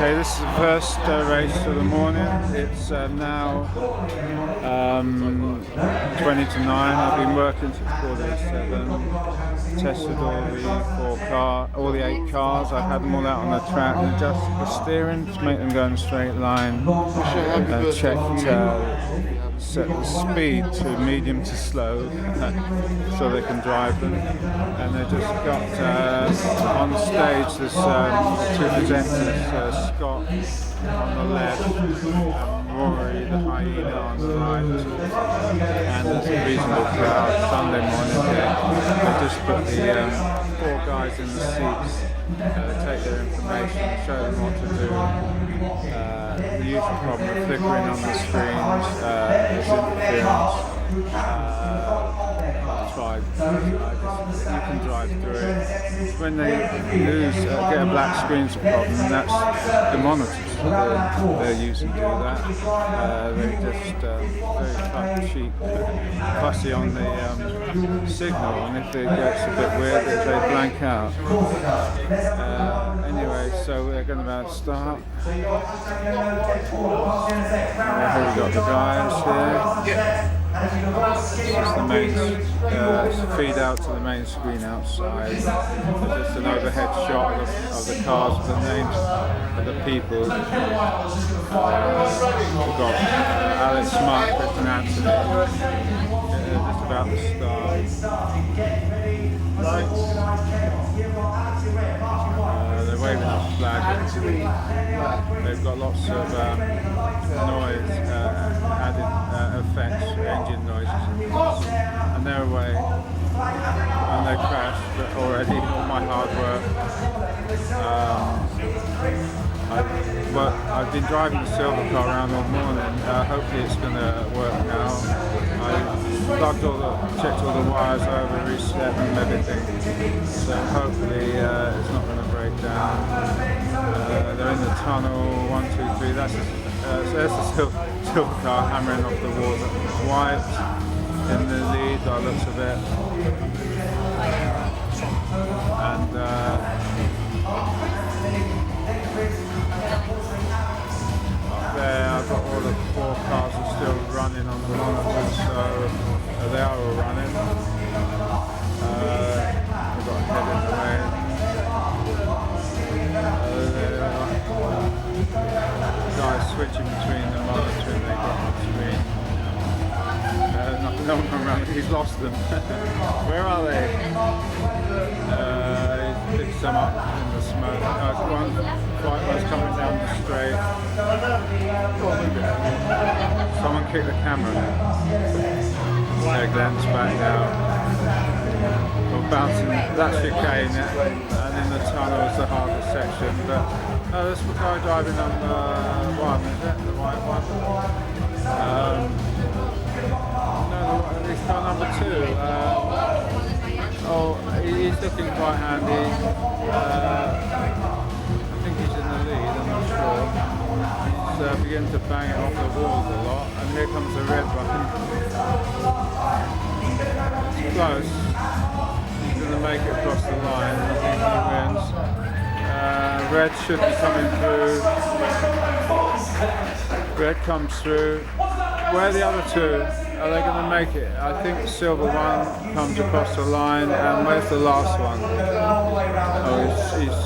Okay, this is the first race of the morning. It's now 20 to 9. I've been working since 4:07. Tested all the 8 cars. I've had them all out on the track and adjusted the steering to make them go in a straight line. Set the speed to medium to slow so they can drive them. And they just got on stage this two presenters, Scott on the left, Rory the hyena on the right, and there's a reasonable crowd Sunday morning here. They just put the 4 guys in the seats, take their information, show them what to do. The usual problem of flickering on the screens is interference. You can drive through it. When they get a black screen's a problem, that's the monitors they're using to do that. They just very fussy on the signal, and if it gets a bit weird, they blank out. Anyway, so we're going to about start. Here we got the guys here. It's the main feed out to the main screen outside. There's just an overhead shot of the cars with the names of the people. We've got Alex, Mark, Chris and Anthony. Just about to start. They're waving the flag. They've got lots of noise, added effects, engine noises, and they're away. And they crashed, but already all my hard work. I've been driving the silver car around all morning. Hopefully it's going to work now. I checked all the wires over, reset and everything. So hopefully it's not going to break down. They're in the tunnel, 1, 2, 3. There's the silver car hammering off the wall. White in the lead by the looks of it. And there, I've got all the 4 cars are still running on the monitors, so they are all running. We've got a head in the way. Guys switching between the monitoring they got on screen. No one around, he's lost them. Where are they? He picked some up in the smoke. One quite was coming down the straight. Someone kicked the camera. There, Glenn's back now. We're bouncing, that's chicane, and in the tunnel is the hardest section. But this guy driving on the 1, is it? The white one? He's car number 2. He's looking quite handy. I think he's in the lead, I'm not sure. He's beginning to bang it off the walls a lot, and here comes the red one. It's close. He's going to make it across the line. I think he wins. Red should be coming through. Red comes through. Where are the other 2? Are they going to make it? I think the silver one comes across the line, and where's the last one? He's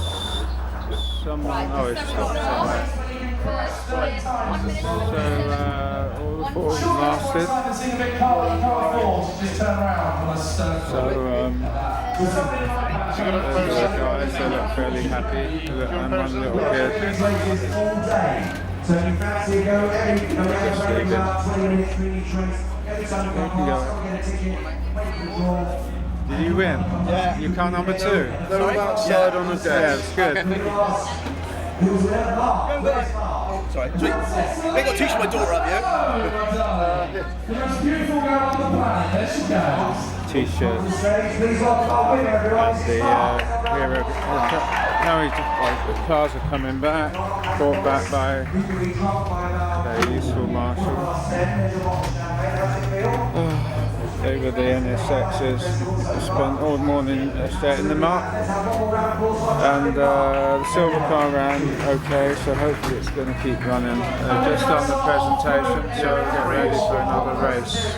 someone. He's stopped somewhere. So all the 4 lasted. So the guys, they look fairly happy. And one little kid. So if you fancy a go, every about 20 minutes really trace. Did you win? Yeah. You car number 2? They're outside on the desk. Yeah, it's good. Okay. Sorry. Sweet. They got to teach my daughter up here. T-shirts. The cars are coming back, brought back by the useful marshal. They were the NSXs. I spent all morning setting them up, and the silver car ran okay, so hopefully it's going to keep running. Just on the presentation, so we'll get ready for another race.